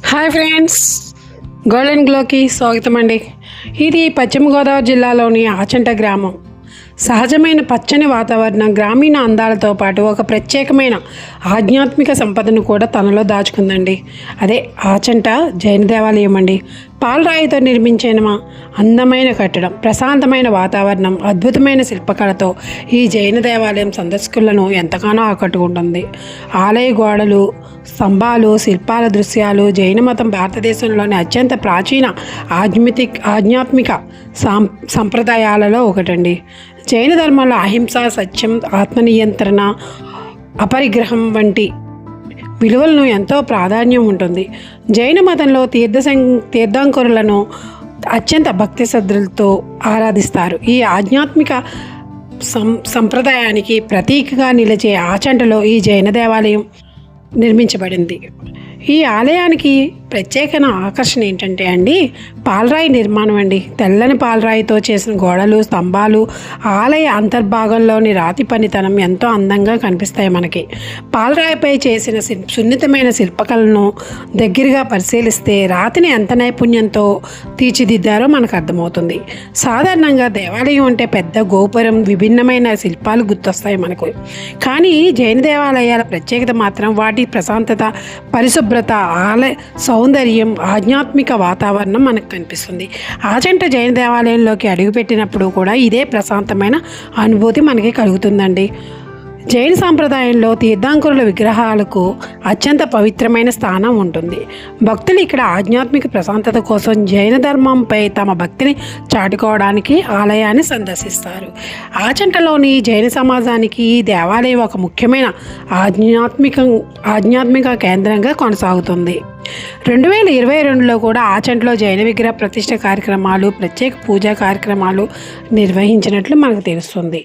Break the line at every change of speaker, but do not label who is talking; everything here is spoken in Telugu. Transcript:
హాయ్ ఫ్రెండ్స్, గోల్డెన్ గ్లోకి స్వాగతం అండి. ఇది పశ్చిమ గోదావరి జిల్లాలోని ఆచంట గ్రామం. సహజమైన పచ్చని వాతావరణం, గ్రామీణ అందాలతో పాటు ఒక ప్రత్యేకమైన ఆధ్యాత్మిక సంపదను కూడా తనలో దాచుకుందండి. అదే ఆచంట జైన దేవాలయం అండి. పాలరాయితో నిర్మించిన అందమైన కట్టడం, ప్రశాంతమైన వాతావరణం, అద్భుతమైన శిల్పకళతో ఈ జైన దేవాలయం సందర్శకులను ఎంతగానో ఆకట్టుకుంటుంది. ఆలయ గోడలు, స్తంభాలు, శిల్పాల దృశ్యాలు జైన మతం భారతదేశంలోని అత్యంత ప్రాచీన ఆధ్యాత్మిక సంప్రదాయాలలో ఒకటండి. జైన ధర్మంలో అహింస, సత్యం, ఆత్మనియంత్రణ, అపరిగ్రహం వంటి విలువలను ఎంతో ప్రాధాన్యం ఉంటుంది. జైన మతంలో తీర్థంకరులను అత్యంత భక్తి శ్రద్ధలతో ఆరాధిస్తారు. ఈ ఆధ్యాత్మిక సంప్రదాయానికి ప్రతీకగా నిలిచే ఆచంటలో ఈ జైన దేవాలయం నిర్మించబడింది. ఈ ఆలయానికి ప్రత్యేకమైన ఆకర్షణ ఏంటంటే అండి, పాలరాయి నిర్మాణం అండి. తెల్లని పాలరాయితో చేసిన గోడలు, స్తంభాలు, ఆలయ అంతర్భాగంలోని రాతి పనితనం ఎంతో అందంగా కనిపిస్తాయి మనకి. పాలరాయిపై చేసిన సున్నితమైన శిల్పకళను దగ్గరగా పరిశీలిస్తే రాతిని ఎంత నైపుణ్యంతో తీర్చిదిద్దారో మనకు అర్థమవుతుంది. సాధారణంగా దేవాలయం అంటే పెద్ద గోపురం, విభిన్నమైన శిల్పాలు గుర్తొస్తాయి మనకు. కానీ జైన దేవాలయాల ప్రత్యేకత మాత్రం వాటి ప్రశాంతత, పరిశుభ్రత, ఆలయ సౌందర్యం, ఆధ్యాత్మిక వాతావరణం మనకు కనిపిస్తుంది. ఆచంట జైన దేవాలయంలోకి అడుగుపెట్టినప్పుడు కూడా ఇదే ప్రశాంతమైన అనుభూతి మనకి కలుగుతుందండి. జైన సాంప్రదాయంలో తీర్థంకరుల విగ్రహాలకు అత్యంత పవిత్రమైన స్థానం ఉంటుంది. భక్తులు ఇక్కడ ఆధ్యాత్మిక ప్రశాంతత కోసం జైన ధర్మంపై తమ భక్తిని చాటుకోవడానికి ఆలయాన్ని సందర్శిస్తారు. ఆచంటలోని జైన సమాజానికి ఈ దేవాలయం ఒక ముఖ్యమైన ఆధ్యాత్మిక కేంద్రంగా కొనసాగుతుంది. 2022లో కూడా ఆచంటలో జైన విగ్రహ ప్రతిష్ఠ కార్యక్రమాలు, ప్రత్యేక పూజా కార్యక్రమాలు నిర్వహించినట్లు మనకు తెలుస్తుంది.